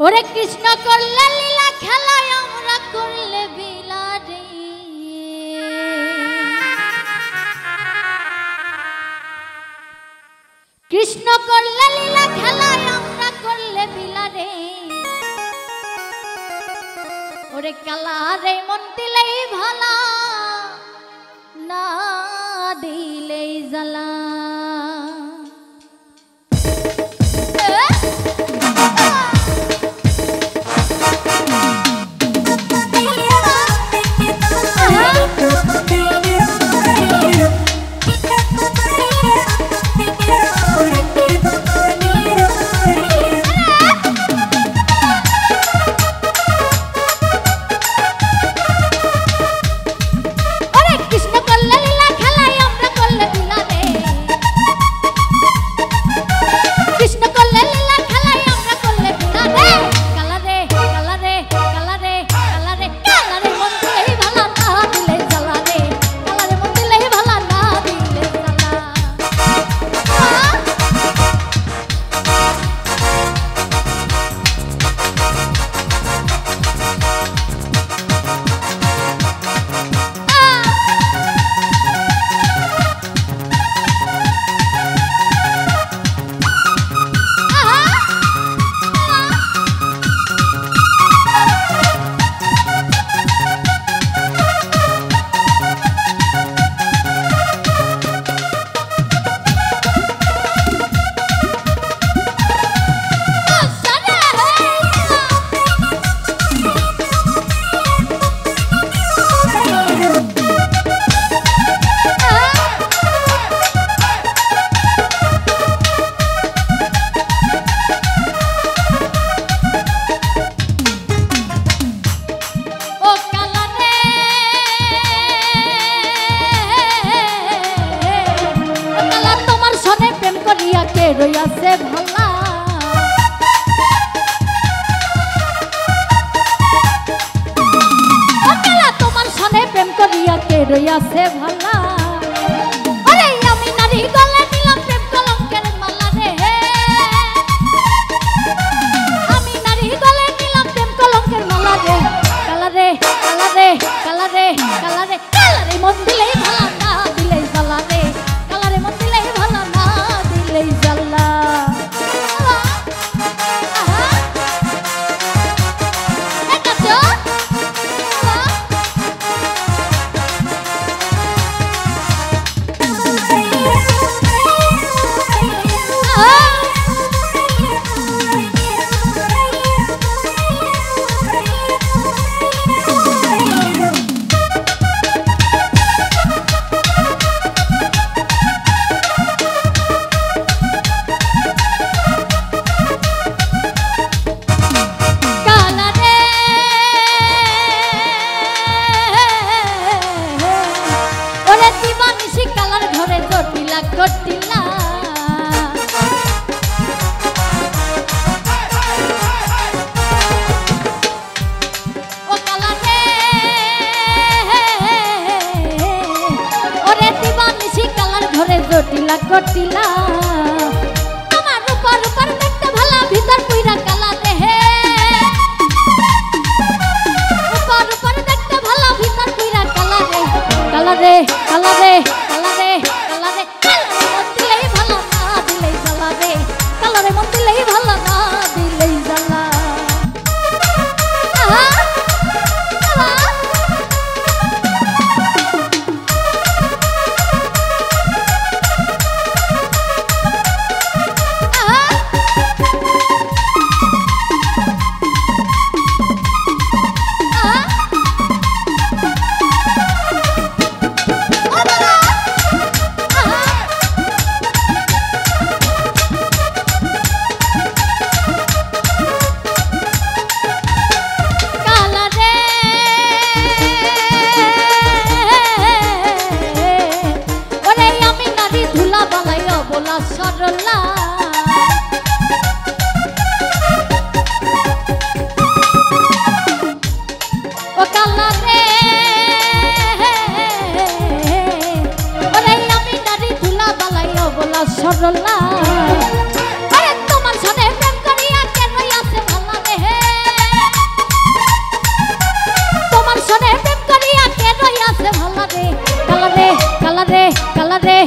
ওরে কৃষ্ণ করলে লীলা খেলায় আমরা করলে বিলারে কৃষ্ণ করলে লীলা খেলায় আমরা করলে বিলারে ওরে কালারে মন দিলেই ভালা না দিলেই জ্বালা রইয়াছে ভালা ওকালা তোমার সনে প্রেম করিয়া কে রইয়াছে ভালা আরে আমি নারী গলে দিলাম প্রেম কলঙ্কের মালা রে আমি নারী গলে দিলাম প্রেম কলঙ্কের মালা রে কালা রে কালা রে কালা রে কালা রে কালা রে মন দিলেই ভালা না দিলেই জ্বালা রে কালা রে মন দিলেই ভালা না দিলেই জ্বালা ঘটিলা ও কালা রে ওরে দিবানিসি কালার ঘরে জটিলা ঘটিলা আমার উপর উপর দেখতে ভালা ভিতর পুইরা কালা রে উপর উপর দেখতে ভালা ভিতর পুইরা কালা রে কালা রে কালা রে কালা রে কালা রে সরলা ও কালা রে ওরে আমি নারী ধুলা বালাইও বলা সরলা আরে তোমার সাথে প্রেম করিয়া কেন আছে ভালা রে কালারে কালারে